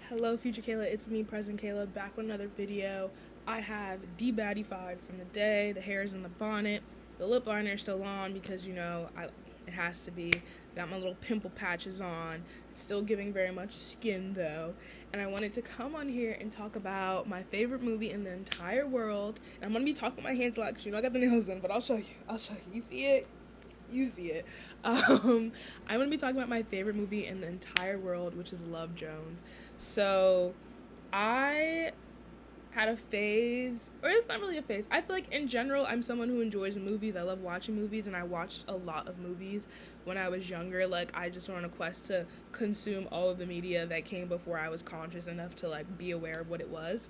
Hello, future Kayla. It's me, present Kayla, back with another video. I have de-baddified from the day. The hair is in the bonnet. The lip liner is still on because, it has to be. Got my little pimple patches on. It's still giving very much skin, though. And I wanted to come on here and talk about my favorite movie in the entire world. And I'm going to be talking with my hands a lot because, I got the nails in, but I'll show you. You see it? You see it. I'm going to be talking about my favorite movie in the entire world, which is Love Jones. So, I had a phase, or it's not really a phase. I feel like in general, I'm someone who enjoys movies. I love watching movies, and I watched a lot of movies when I was younger. Like, I just went on a quest to consume all of the media that came before I was conscious enough to, be aware of what it was.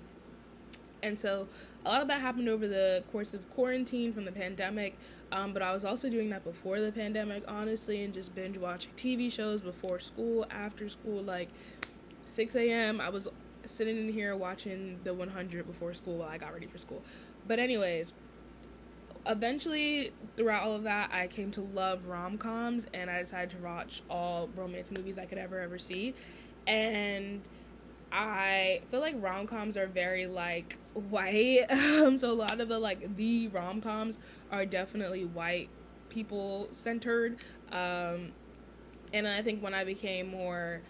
And so a lot of that happened over the course of quarantine from the pandemic, but I was also doing that before the pandemic, honestly, and just binge watching TV shows before school, after school, 6 a.m. I was sitting in here watching the 100 before school while I got ready for school. But anyways, eventually, throughout all of that, I came to love rom-coms, and I decided to watch all romance movies I could ever see, and I feel like rom-coms are very, white, so a lot of the rom-coms are definitely white people centered, and I think when I became more,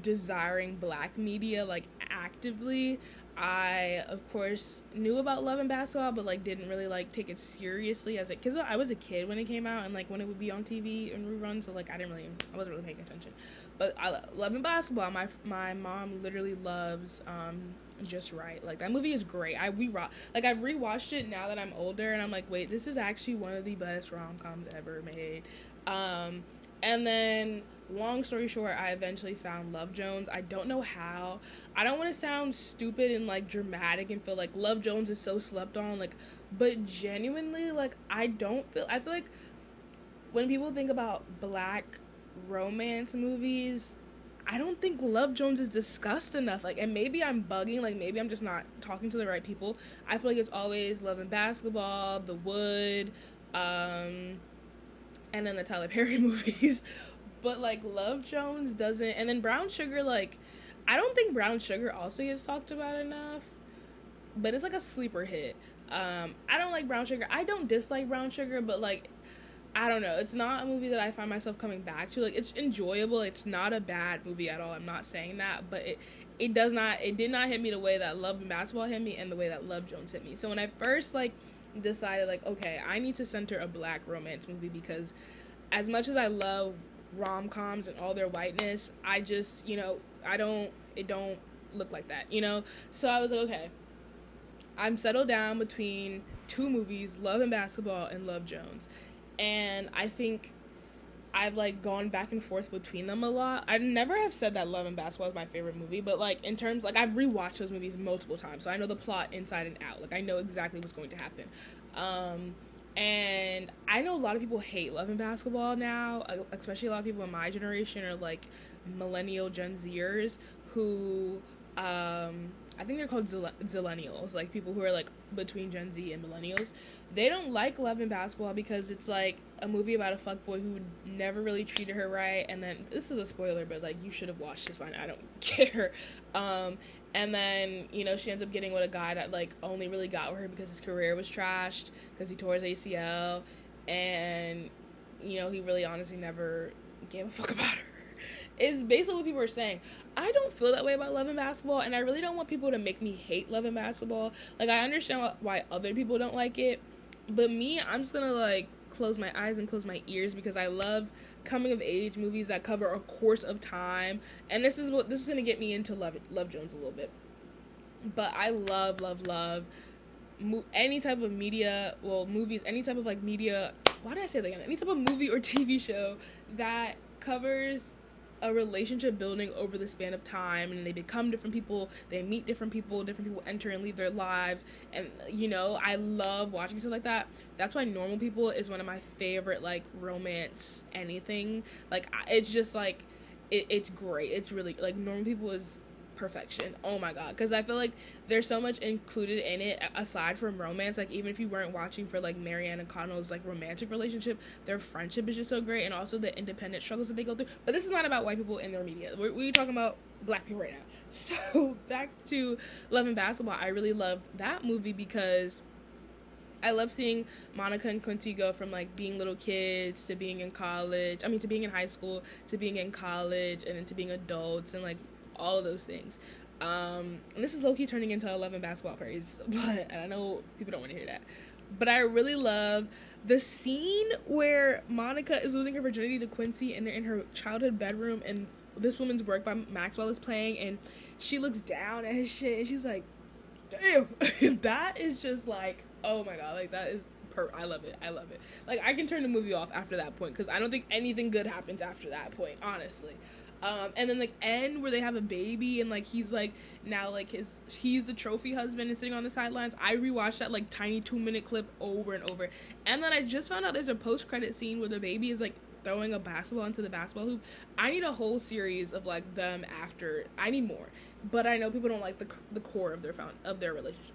desiring black media, actively, I, of course, knew about Love and Basketball, but, didn't really, take it seriously because I was a kid when it came out, and, when it would be on TV and reruns, so, I wasn't really paying attention. But Love and Basketball, my mom literally loves, Just Right. That movie is great. I've rewatched it now that I'm older, and I'm like, wait, this is actually one of the best rom-coms ever made. And then, long story short, I eventually found Love Jones. I don't know how. I don't want to sound stupid and, dramatic and feel like Love Jones is so slept on, but genuinely, I feel like when people think about black romance movies, I don't think Love Jones is discussed enough, and maybe I'm bugging, maybe I'm just not talking to the right people. I feel like it's always Love and Basketball, The Wood, and then the Tyler Perry movies, but, Love Jones doesn't, and then Brown Sugar, I don't think Brown Sugar also gets talked about enough, but it's, a sleeper hit. I don't like Brown Sugar. I don't dislike Brown Sugar, but, I don't know. It's not a movie that I find myself coming back to. It's enjoyable. It's not a bad movie at all. I'm not saying that, but it did not hit me the way that Love and Basketball hit me and the way that Love Jones hit me. So when I first, decided, okay, I need to center a black romance movie because as much as I love rom-coms and all their whiteness, I just, it don't look like that, So I was like, okay, I'm settled down between two movies, Love and Basketball and Love Jones. And I think I've, gone back and forth between them a lot. I never have said that Love and Basketball is my favorite movie, but, in terms, I've rewatched those movies multiple times, so I know the plot inside and out. I know exactly what's going to happen. And I know a lot of people hate Love and Basketball now, especially a lot of people in my generation are, millennial Gen Zers who, I think they're called zillennials, people who are, between Gen Z and millennials. They don't like Love and Basketball because it's, a movie about a fuckboy who never really treated her right, and then, this is a spoiler, but, you should have watched this by now, I don't care. And then, she ends up getting with a guy that, only really got with her because his career was trashed, because he tore his ACL, and, he really honestly never gave a fuck about her. Is basically what people are saying. I don't feel that way about Love and Basketball, and I really don't want people to make me hate Love and Basketball. I understand why other people don't like it, but me, I'm just gonna, close my eyes and close my ears because I love coming-of-age movies that cover a course of time, and this is gonna get me into Love Jones a little bit. But I love any type of media, movies, any type of, media, why did I say that again? Any type of movie or TV show that covers a relationship building over the span of time, and they become different people, they meet different people enter and leave their lives, and I love watching stuff like that. That's why Normal People is one of my favorite romance anything. It's just it's great. It's really Normal People is perfection. Oh my god, because I feel like there's so much included in it aside from romance. Like, even if you weren't watching for like Marianne and Connell's like romantic relationship, their friendship is just so great, and also the independent struggles that they go through. But this is not about white people in their media. We're talking about black people right now. So back to Love and Basketball. I really loved that movie because I love seeing Monica and Quincy go from like being little kids to being in college. I mean, to being in high school, to being in college, and then to being adults, and like all of those things. And this is low-key turning into a Love and Basketball praise, but I know people don't want to hear that. But I really love the scene where Monica is losing her virginity to Quincy, and they're in her childhood bedroom, and This Woman's Work by Maxwell is playing, and she looks down at his shit, and she's like, damn. That is just like, oh my god, like that is I love it. Like, I can turn the movie off after that point, because I don't think anything good happens after that point, honestly. And then like end where they have a baby, and like he's like now like he's the trophy husband and sitting on the sidelines. I rewatched that like tiny 2-minute clip over and over, and then I just found out there's a post-credit scene where the baby is like throwing a basketball into the basketball hoop. I need a whole series of like them after. I need more, but I know people don't like the core of their relationship.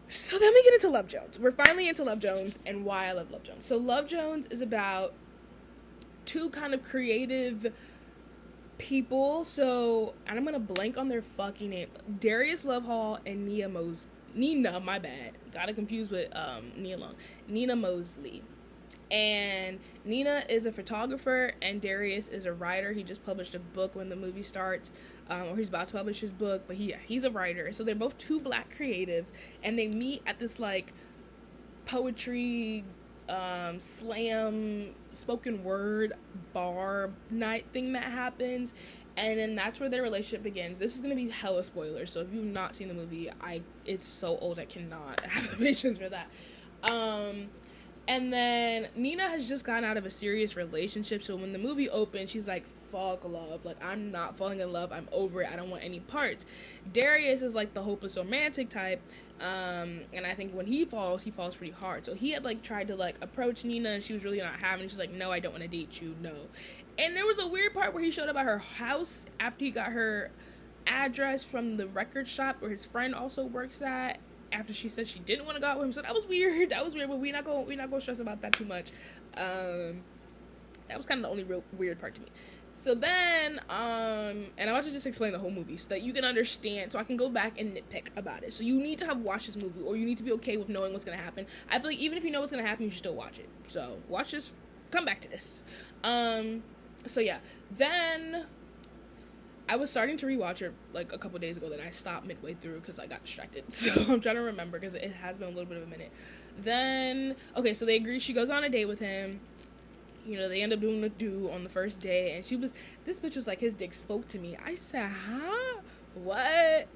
So then we get into Love Jones. We're finally into Love Jones and why I love Love Jones. So Love Jones is about two kind of creative people. So, and I'm gonna blank on their fucking name. Darius Lovehall and Nina, my bad. Got it confused with Nina Mosley. And Nina is a photographer and Darius is a writer. He just published a book when the movie starts, or he's about to publish his book, but he's a writer. So they're both two black creatives, and they meet at this like poetry slam spoken word bar night thing that happens, and then that's where their relationship begins. This is gonna be hella spoilers, so if you've not seen the movie, it's so old I cannot have the patience for that. And then Nina has just gotten out of a serious relationship, so when the movie opens, she's like, fuck love, like, I'm not falling in love, I'm over it, I don't want any parts. Darius is like the hopeless romantic type, and I think when he falls pretty hard. So he had like tried to like approach Nina, and she was really not having it. She's like, no, I don't want to date you, no. And there was a weird part where he showed up at her house after he got her address from the record shop where his friend also works at, after she said she didn't want to go out with him. So that was weird, but we're not gonna stress about that too much. That was kind of the only real weird part to me. So then, and I want to just explain the whole movie so that you can understand, so I can go back and nitpick about it. So you need to have watched this movie, or you need to be okay with knowing what's going to happen. I feel like even if you know what's going to happen, you should still watch it. So watch this, come back to this. So yeah, then I was starting to rewatch it like a couple days ago, then I stopped midway through because I got distracted. So I'm trying to remember because it has been a little bit of a minute. Then, okay, so they agree, she goes on a date with him. You know, they end up doing the do on the first day, and this bitch was like, his dick spoke to me. I said, huh? What?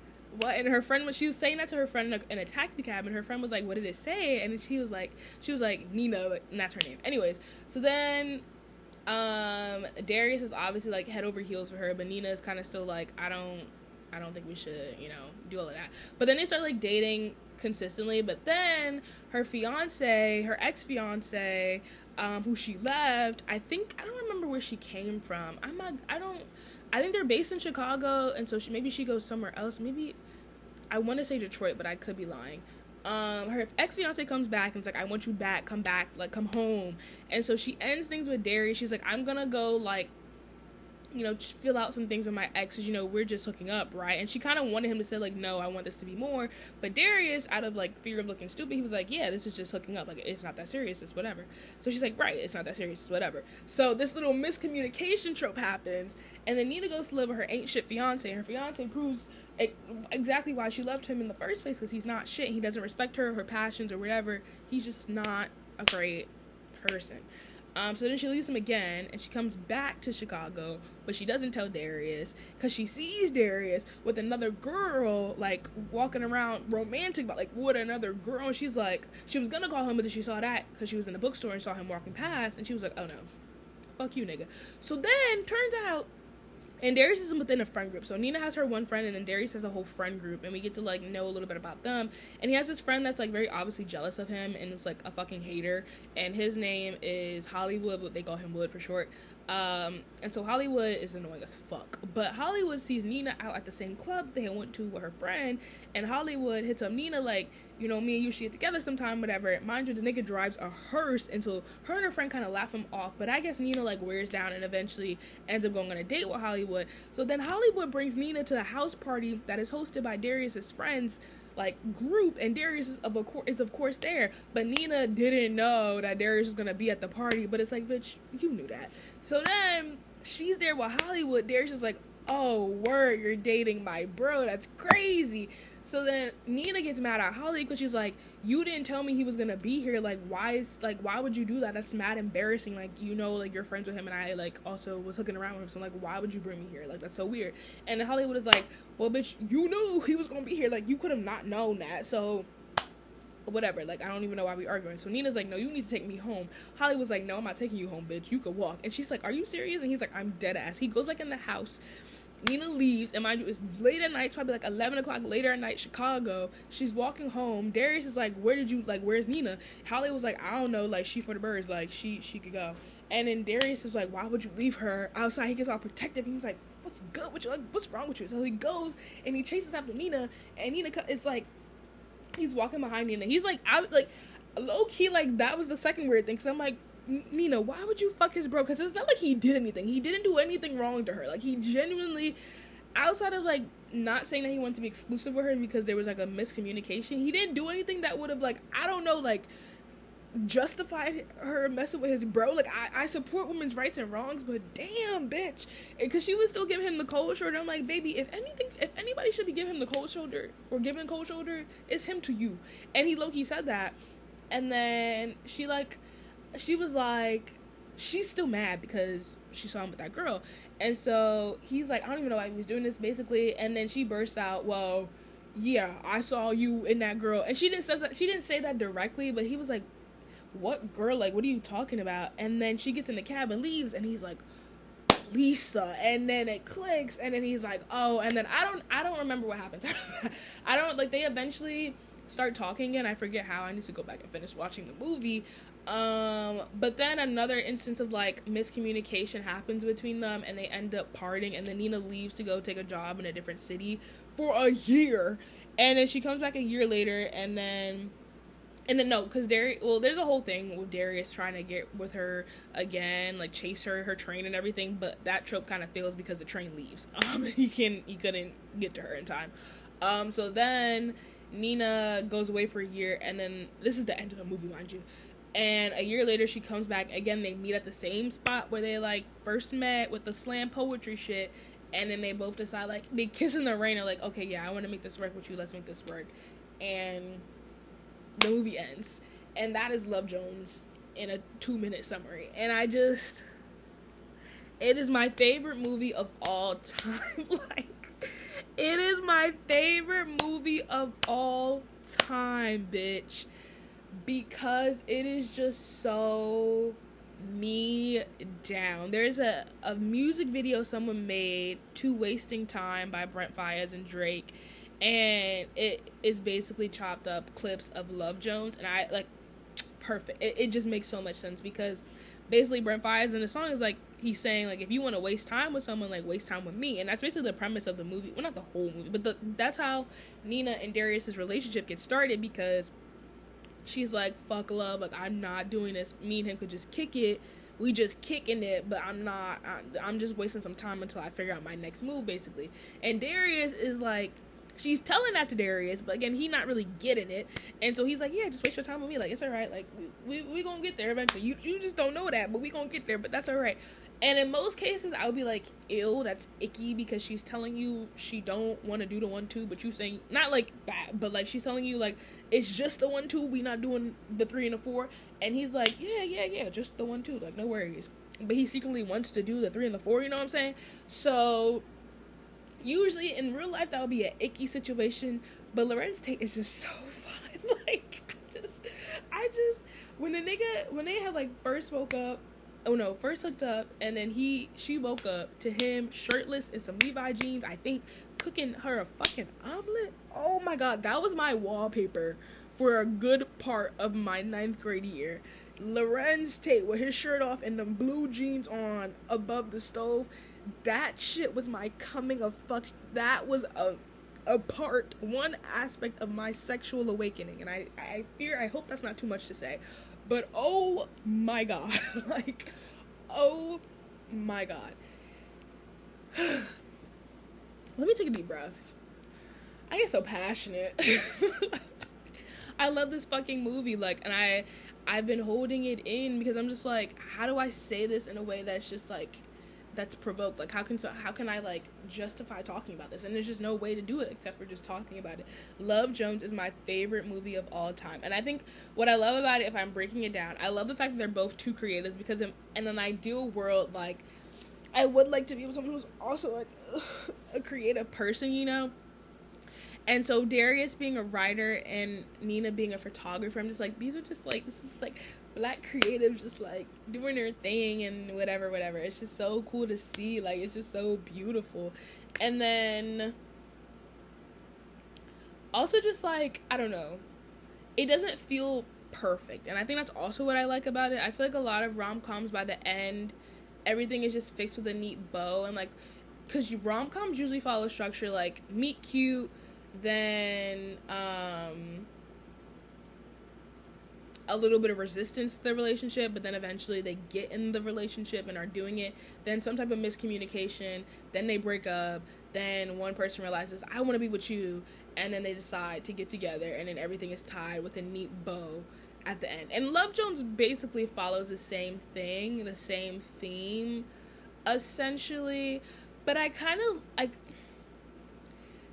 And her friend, she was saying that to her friend in a taxi cab, and her friend was like, what did it say? And then she was like, Nina, and that's her name. Anyways, so then, Darius is obviously like head over heels for her, but Nina is kind of still like, I don't think we should, do all of that. But then they start like dating consistently, but then her ex-fiance, who she left, I don't remember where she came from. I think they're based in Chicago, and so maybe she goes somewhere else. Maybe, I want to say Detroit, but I could be lying. Her ex-fiance comes back and it's like, I want you back, come come home. And so she ends things with Darius. She's like, I'm gonna go like, just fill out some things with my ex, because, we're just hooking up, right? And she kind of wanted him to say, like, no, I want this to be more. But Darius, out of, like, fear of looking stupid, he was like, yeah, this is just hooking up. Like, it's not that serious. It's whatever. So she's like, right, it's not that serious. It's whatever. So this little miscommunication trope happens. And then Nina goes to live with her ain't shit fiance. And her fiance proves exactly why she loved him in the first place, because he's not shit. He doesn't respect her passions, or whatever. He's just not a great person. So then she leaves him again, and she comes back to Chicago, but she doesn't tell Darius, because she sees Darius with another girl, like, walking around romantic, but, like, with another girl, and she's like, she was gonna call him, but then she saw that, because she was in the bookstore and saw him walking past, and she was like, oh no, fuck you, nigga. So then, turns out, and Darius is within a friend group. So Nina has her one friend, and then Darius has a whole friend group, and we get to, like, know a little bit about them. And he has this friend that's, like, very obviously jealous of him, and it's, like, a fucking hater. And his name is Hollywood, but they call him Wood for short. And so Hollywood is annoying as fuck. But Hollywood sees Nina out at the same club they went to with her friend. And Hollywood hits up Nina like, you know, me and you should get together sometime, whatever. Mind you, this nigga drives a hearse. And so her and her friend kind of laugh him off. But I guess Nina like wears down and eventually ends up going on a date with Hollywood. So then Hollywood brings Nina to a house party that is hosted by Darius's friends like group, and Darius is of course there, but Nina didn't know that Darius was gonna be at the party. But it's like, bitch, you knew that. So then she's there with Hollywood. Darius is like, oh word, you're dating my bro, that's crazy. So then Nina gets mad at Holly because she's like, you didn't tell me he was gonna be here. Like, why would you do that? That's mad embarrassing. Like, you know, like, you're friends with him, and I like also was hooking around with him. So like, why would you bring me here? Like, that's so weird. And then Hollywood is like, well, bitch, you knew he was gonna be here. Like, you could have not known that. So whatever. Like, I don't even know why we arguing. So Nina's like, no, you need to take me home. Hollywood's like, no, I'm not taking you home, bitch. You could walk. And she's like, are you serious? And he's like, I'm dead ass. He goes back in the house. Nina leaves, and mind you, it's late at night. It's probably like 11 o'clock later at night, Chicago. She's walking home. Darius is like, where's Nina? Holly was like, I don't know, like, she for the birds, like, she could go. And then Darius is like, why would you leave her outside? He gets all protective, and he's like, what's good with you? Like, what's wrong with you? So he goes, and he chases after Nina, and Nina is like, he's walking behind Nina. He's like, low-key, like, that was the second weird thing, because I'm like, Nina, why would you fuck his bro? Because it's not like he did anything. He didn't do anything wrong to her. Like, he genuinely, outside of, like, not saying that he wanted to be exclusive with her because there was, like, a miscommunication, he didn't do anything that would have, like, I don't know, like, justified her messing with his bro. Like, I support women's rights and wrongs, but damn, bitch. Because she was still giving him the cold shoulder. I'm like, baby, if anybody should be giving him the cold shoulder or giving cold shoulder, it's him to you. And he low-key said that. And then she was like, she's still mad because she saw him with that girl. And so he's like, I don't even know why he was doing this, basically. And then she bursts out, well, yeah, I saw you in that girl. And she didn't say that directly, but he was like, what girl? Like, what are you talking about? And then she gets in the cab and leaves, and he's like, Lisa. And then it clicks, and then he's like, oh. And then I don't remember what happens. I don't, like, they eventually start talking again. I forget how. I need to go back and finish watching the movie. But then another instance of, like, miscommunication happens between them, and they end up parting, and then Nina leaves to go take a job in a different city for a year. And then she comes back a year later, and then no, because there's a whole thing with Darius trying to get with her again, like, chase her train and everything, but that trope kind of fails because the train leaves. He couldn't get to her in time. So then Nina goes away for a year, and then this is the end of the movie, mind you. And a year later, she comes back again. They meet at the same spot where they, like, first met with the slam poetry shit. And then they both decide, like, they kiss in the rain. They're like, okay, yeah, I want to make this work with you. Let's make this work. And the movie ends. And that is Love Jones in a 2-minute summary. And it is my favorite movie of all time. Like, it is my favorite movie of all time, bitch. Because it is just so me down. There's a music video someone made to Wasting Time by Brent Faiyaz and Drake, and it is basically chopped up clips of Love Jones, and I like, perfect. It just makes so much sense, because basically Brent Faiyaz in the song is like, he's saying, like, if you want to waste time with someone, like, waste time with me. And that's basically the premise of the movie. Well, not the whole movie, but that's how Nina and Darius's relationship gets started, because she's like, fuck love, like, I'm not doing this. Me and him could just kick it. We just kicking it, but I'm just wasting some time until I figure out my next move, basically. And Darius is like, she's telling that to Darius, but again, he not really getting it. And so he's like, yeah, just waste your time with me. Like, it's all right. Like, we gonna get there eventually. You just don't know that, but we gonna get there, but that's all right. And in most cases, I would be like, ew, that's icky, because she's telling you she don't want to do the 1-2, but you saying, not like that, but like, she's telling you, like, it's just the 1-2, we not doing the 3 and the 4. And he's like, yeah, just the 1-2, like, no worries. But he secretly wants to do the 3 and the 4, you know what I'm saying? So usually in real life that would be an icky situation, but Lorenz Tate is just so fun. Like, I just when they had, like, first hooked up, and then she woke up to him shirtless in some Levi jeans, I think, cooking her a fucking omelet. Oh my god, that was my wallpaper for a good part of my 9th grade year. Lorenz Tate with his shirt off and them blue jeans on above the stove. That shit was my coming of fuck. That was one aspect of my sexual awakening. And I hope that's not too much to say. But oh my god. Like, oh my god. Let me take a deep breath. I get so passionate. I love this fucking movie, like, and I've been holding it in because I'm just like, how do I say this in a way that's just like, that's provoked? Like, how can I like justify talking about this? And there's just no way to do it except for just talking about it. Love Jones is my favorite movie of all time, and I think what I love about it, if I'm breaking it down, I love the fact that they're both two creatives, because in an ideal world, like, I would like to be with someone who's also like a creative person, you know. And so Darius being a writer and Nina being a photographer, I'm just like, these are just like, this is like black creatives just like doing their thing and whatever. It's just so cool to see. Like, it's just so beautiful. And then also just like, I don't know, it doesn't feel perfect. And I think that's also what I like about it. I feel like a lot of rom-coms, by the end, everything is just fixed with a neat bow. And like, because rom-coms usually follow structure like meet cute, then a little bit of resistance to the relationship, but then eventually they get in the relationship and are doing it, then some type of miscommunication, then they break up, then one person realizes, I want to be with you, and then they decide to get together, and then everything is tied with a neat bow at the end. And Love Jones basically follows the same thing, the same theme, essentially, but I kind of, like,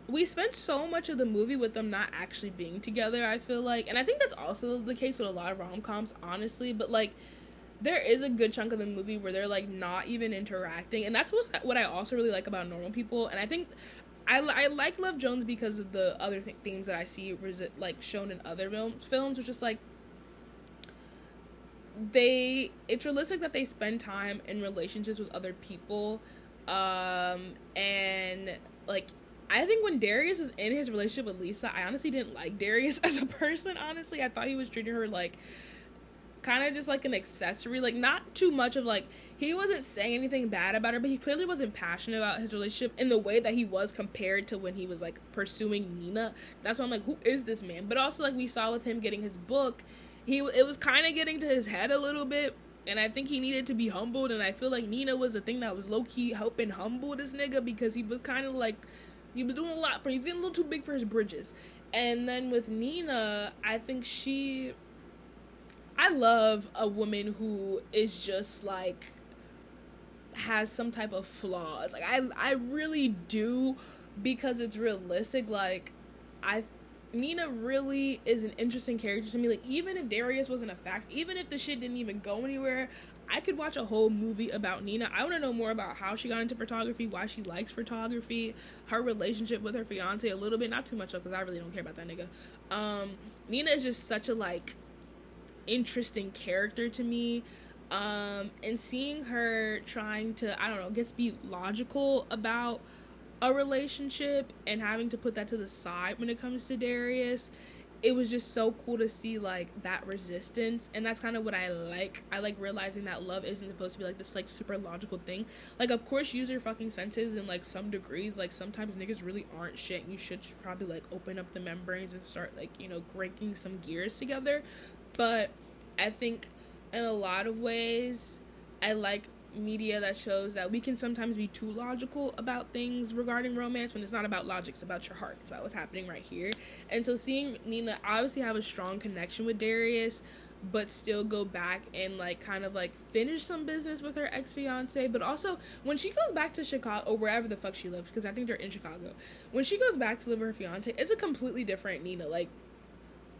we spent so much of the movie with them not actually being together, I feel like. And I think that's also the case with a lot of rom-coms, honestly. But, like, there is a good chunk of the movie where they're, like, not even interacting. And that's what I also really like about Normal People. And I think I like Love Jones because of the other themes that I see, like, shown in other films, which is, like, it's realistic that they spend time in relationships with other people. And, like, I think when Darius was in his relationship with Lisa, I honestly didn't like Darius as a person, honestly. I thought he was treating her, like, kind of just like an accessory. Like, not too much of, like, he wasn't saying anything bad about her, but he clearly wasn't passionate about his relationship in the way that he was compared to when he was, like, pursuing Nina. That's why I'm like, who is this man? But also, like, we saw with him getting his book, it was kind of getting to his head a little bit. And I think he needed to be humbled, and I feel like Nina was the thing that was low-key helping humble this nigga, because he was kind of, like, he was doing a lot for him. He was getting a little too big for his bridges. And then with Nina, I think I love a woman who is just, like, has some type of flaws. Like, I really do, because it's realistic. Like, Nina really is an interesting character to me. Like, even if Darius wasn't a fact, even if the shit didn't even go anywhere, I could watch a whole movie about Nina. I want to know more about how she got into photography, why she likes photography, her relationship with her fiance a little bit. Not too much, though, because I really don't care about that nigga. Nina is just such a, like, interesting character to me. And seeing her trying to, I don't know, be logical about a relationship and having to put that to the side when it comes to Darius, it was just so cool to see, like, that resistance. And that's kind of what I like. I like realizing that love isn't supposed to be, like, this, like, super logical thing. Like, of course, use your fucking senses in, like, some degrees. Like, sometimes niggas really aren't shit, and you should probably, like, open up the membranes and start, like, you know, cranking some gears together. But I think in a lot of ways, I like media that shows that we can sometimes be too logical about things regarding romance when it's not about logic, it's about your heart, it's about what's happening right here. And so seeing Nina obviously have a strong connection with Darius, but still go back and, like, kind of, like, finish some business with her ex-fiance, but also when she goes back to Chicago, or wherever the fuck she lives, because I think they're in Chicago, when she goes back to live with her fiance, it's a completely different Nina. Like,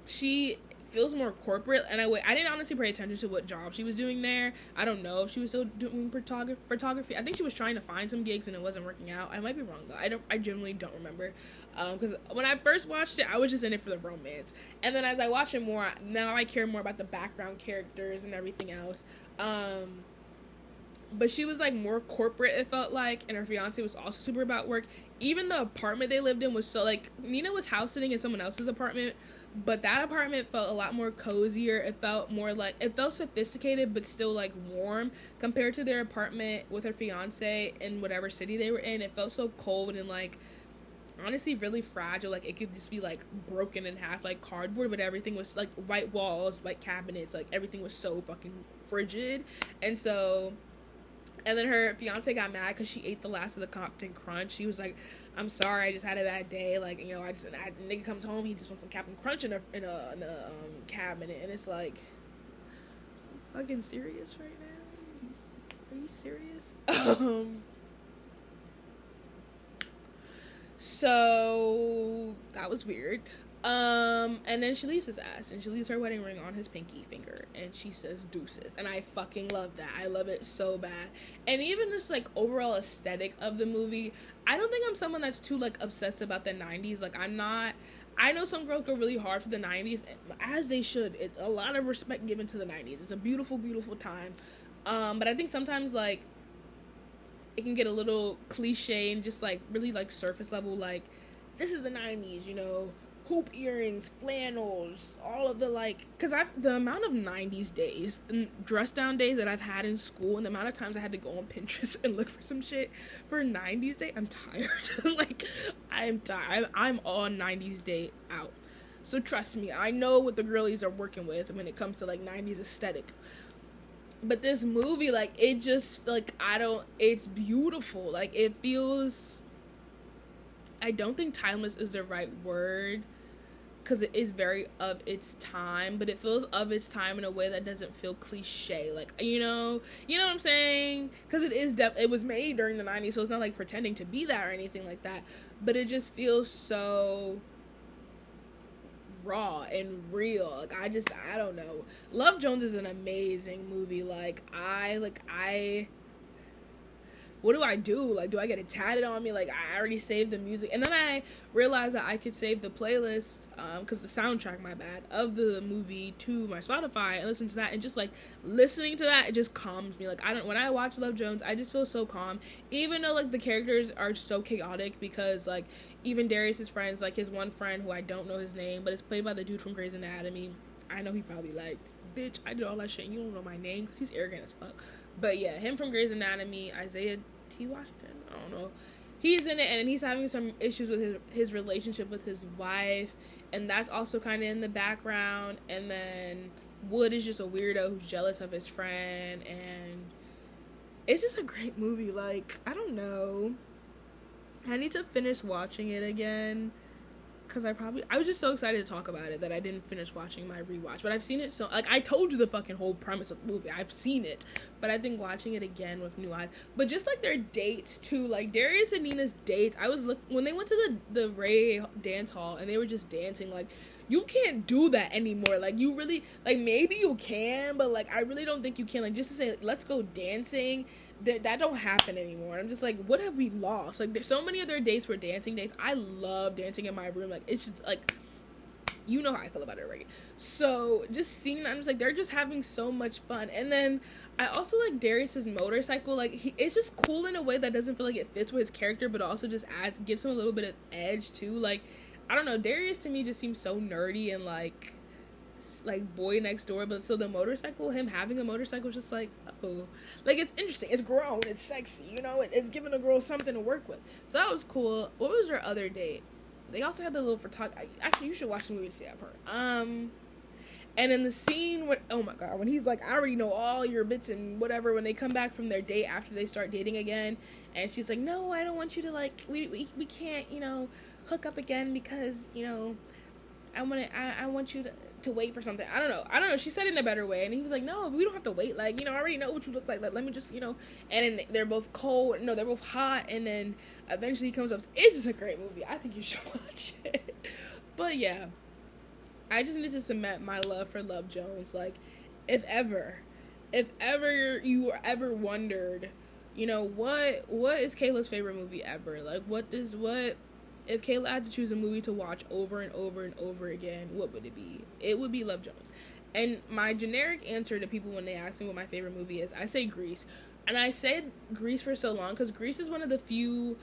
she feels more corporate, and I didn't honestly pay attention to what job she was doing there. I don't know if she was still doing photography. I think she was trying to find some gigs and it wasn't working out. I might be wrong though. I generally don't remember, because when I first watched it, I was just in it for the romance, and then as I watch it more, now I care more about the background characters and everything else. But she was, like, more corporate, it felt like, and her fiance was also super about work. Even the apartment they lived in was so, like, Nina was house sitting in someone else's apartment, But that apartment felt a lot more cozier. It felt more like, it felt sophisticated but still like warm compared to their apartment with her fiance in whatever city they were in. It felt so cold and like honestly really fragile. Like it could just be like broken in half like cardboard, but everything was like white walls, white cabinets, like everything was so fucking frigid. And so, and then her fiance got mad because she ate the last of the Compton Crunch. She was like, I'm sorry, I just had a bad day. Like, you know, nigga comes home, he just wants some Captain Crunch in a cabinet. And it's like, fucking serious right now? Are you serious? So that was weird. And then she leaves his ass, and she leaves her wedding ring on his pinky finger, and she says deuces, and I fucking love that. I love it so bad. And even just, like, overall aesthetic of the movie, I don't think I'm someone that's too, like, obsessed about the 90s. Like, I'm not. I know some girls go really hard for the 90s, as they should. A lot of respect given to the 90s. It's a beautiful, beautiful time. But I think sometimes, like, it can get a little cliche and just, like, really, like, surface level, like, this is the 90s, you know, hoop earrings, flannels, all of the, like, because the amount of 90s days, dress down days that I've had in school, and the amount of times I had to go on Pinterest and look for some shit for 90s day, I'm tired. Like, I'm tired. I'm on 90s day out. So trust me, I know what the girlies are working with when it comes to, like, 90s aesthetic. But this movie, like, it just, like, it's beautiful. Like, it feels, I don't think timeless is the right word, because it is very of its time, but it feels of its time in a way that doesn't feel cliche. Like, you know what I'm saying? Because it was made during the 90s, so it's not, like, pretending to be that or anything like that. But it just feels so raw and real. Like, I don't know. Love Jones is an amazing movie. What do I do? Like, do I get it tatted on me? Like, I already saved the music. And then I realized that I could save the playlist, because the soundtrack, my bad, of the movie to my Spotify and listen to that. And just, like, listening to that, it just calms me. Like, when I watch Love Jones, I just feel so calm. Even though, like, the characters are so chaotic, because, like, even Darius's friends, like, his one friend who I don't know his name, but it's played by the dude from Grey's Anatomy. I know he probably like, bitch, I did all that shit and you don't know my name, because he's arrogant as fuck. But yeah, him from Grey's Anatomy, Isaiah T. Washington, I don't know. He's in it, and he's having some issues with his relationship with his wife, and that's also kind of in the background. And then Wood is just a weirdo who's jealous of his friend, and it's just a great movie. Like, I don't know. I need to finish watching it again, because I was just so excited to talk about it that I didn't finish watching my rewatch. But I've seen it so, like, I told you the fucking whole premise of the movie. I've seen it. But I think watching it again with new eyes. But just, like, their dates, too. Like, Darius and Nina's dates. When they went to the Ray dance hall and they were just dancing, like, you can't do that anymore. Like, you really, like, maybe you can, but, like, I really don't think you can. Like, just to say, let's go dancing, that don't happen anymore. I'm just like, what have we lost? Like, there's so many of their dates were dancing dates. I love dancing in my room. Like, it's just, like, you know how I feel about it already. So, just seeing that, I'm just like, they're just having so much fun. And then, I also like Darius's motorcycle. Like, it's just cool in a way that doesn't feel like it fits with his character, but also just gives him a little bit of edge, too. Like, I don't know, Darius to me just seems so nerdy and, like boy next door, but so the motorcycle, him having a motorcycle is just like, oh, like, it's interesting, it's grown, it's sexy, you know, it's giving a girl something to work with. So that was cool. What was their other date? They also had the little photography. Actually, you should watch the movie to see that part. And in the scene when, oh my god, when he's like, I already know all your bits and whatever, when they come back from their date after they start dating again, and she's like, no, I don't want you to, like, we can't, you know, hook up again, because, you know, I want you to wait for something. I don't know. She said it in a better way. And he was like, no, we don't have to wait. Like, you know, I already know what you look like. Like, let me just, you know. And then they're both cold. No, they're both hot. And then eventually he comes up. It's just a great movie. I think you should watch it. But yeah, I just need to cement my love for Love Jones. Like, if ever you ever wondered, you know, what is Kayla's favorite movie ever? Like, if Kayla had to choose a movie to watch over and over and over again, what would it be? It would be Love Jones. And my generic answer to people when they ask me what my favorite movie is, I say Grease. And I said Grease for so long because Grease is one of the few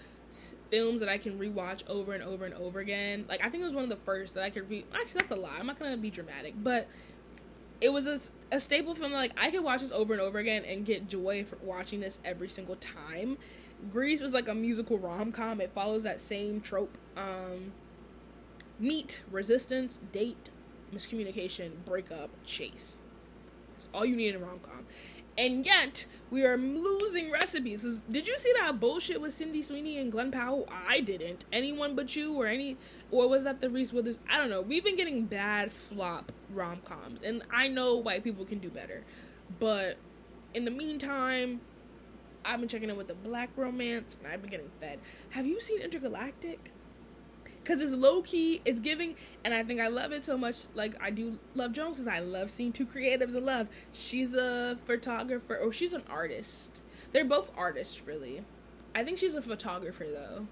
films that I can rewatch over and over and over again. Like, I think it was one of the first that I could actually, that's a lie, I'm not gonna be dramatic, but it was a staple film that, like, I could watch this over and over again and get joy from watching this every single time. Grease was like a musical rom-com. It follows that same trope. Meet, resistance, date, miscommunication, breakup, chase. That's all you need in a rom-com. And yet, we are losing recipes. Did you see that bullshit with Cindy Sweeney and Glenn Powell? I didn't. Anyone But You, or was that the Reese Withers? I don't know. We've been getting bad flop rom-coms. And I know white people can do better. But in the meantime, I've been checking in with the black romance, and I've been getting fed. Have you seen Intergalactic? Because it's low-key, it's giving, and I think I love it so much. Like, I do love Jones, because I love seeing two creatives in love. She's a photographer, or she's an artist. They're both artists, really. I think she's a photographer, though.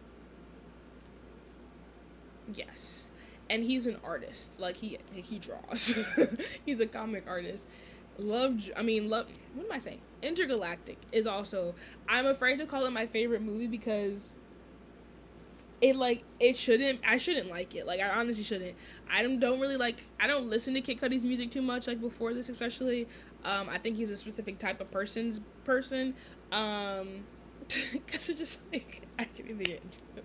Yes. And he's an artist. Like, he draws. He's a comic artist. What am I saying? Intergalactic is also, I'm afraid to call it my favorite movie because I shouldn't like it. Like, I honestly shouldn't. I don't listen to Kid Cudi's music too much, like, before this especially. I think he's a specific type of person. Because it's just, like, I can't even get into it.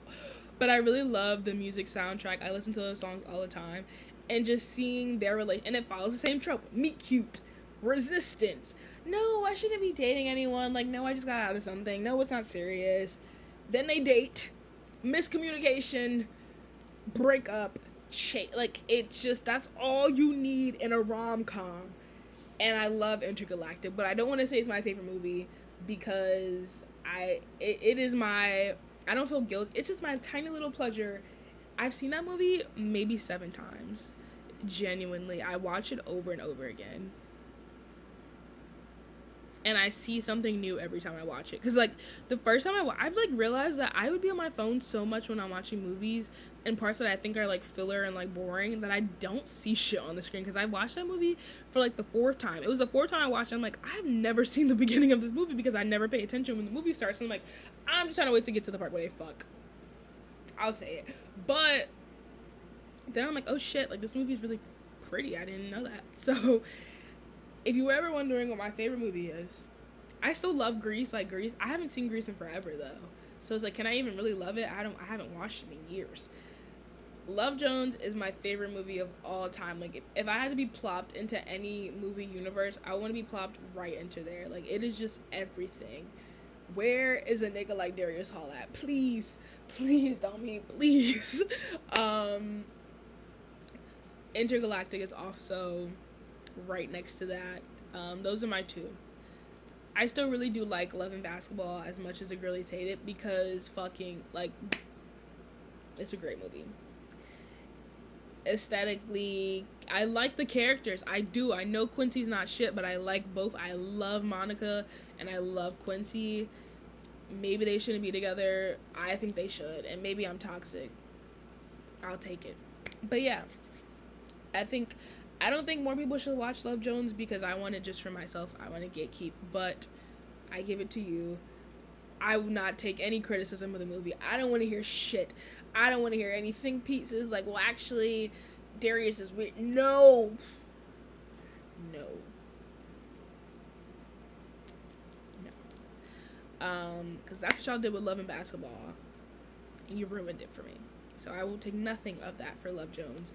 But I really love the music soundtrack. I listen to those songs all the time. And just seeing their relation, and it follows the same trope. Meet cute. Resistance. No, I shouldn't be dating anyone. Like, no, I just got out of something. No, it's not serious. Then they date. Miscommunication, breakup, like, it's just, that's all you need in a rom-com. And I love Intergalactic, but I don't want to say it's my favorite movie because it is my, I don't feel guilt. It's just my tiny little pleasure. I've seen that movie maybe 7 times. Genuinely, I watch it over and over again. And I see something new every time I watch it. Because, like, the first time I've, like, realized that I would be on my phone so much when I'm watching movies and parts that I think are, like, filler and, like, boring that I don't see shit on the screen. Because I watched that movie for, like, the 4th time. It was the 4th time I watched it. I'm like, I've never seen the beginning of this movie because I never pay attention when the movie starts. And I'm like, I'm just trying to wait to get to the part where they fuck. I'll say it. But then I'm like, oh, shit. Like, this movie is really pretty. I didn't know that. So if you were ever wondering what my favorite movie is, I still love Grease. Like, Grease, I haven't seen Grease in forever, though. So it's like, can I even really love it? I haven't watched it in years. Love Jones is my favorite movie of all time. Like, if I had to be plopped into any movie universe, I want to be plopped right into there. Like, it is just everything. Where is a nigga like Darius Hall at? Please, Dommy, please. Intergalactic is also right next to that. Those are my 2. I still really do like Love and Basketball as much as the girlies hate it because fucking, like, it's a great movie. Aesthetically, I like the characters. I do. I know Quincy's not shit, but I like both. I love Monica and I love Quincy. Maybe they shouldn't be together. I think they should. And maybe I'm toxic. I'll take it. But yeah, I don't think more people should watch Love Jones because I want it just for myself. I want to gatekeep, but I give it to you. I will not take any criticism of the movie. I don't want to hear shit. I don't want to hear any think pieces like, well, actually, Darius is weird. No. Because that's what y'all did with Love and Basketball. You ruined it for me. So I will take nothing of that for Love Jones.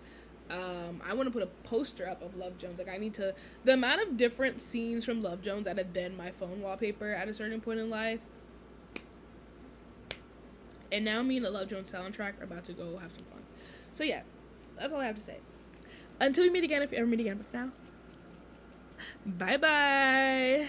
I want to put a poster up of Love Jones. Like, I need to, the amount of different scenes from Love Jones that have been my phone wallpaper at a certain point in life. And now me and the Love Jones soundtrack are about to go have some fun. So yeah, that's all I have to say. Until we meet again, if we ever meet again, but for now, bye bye.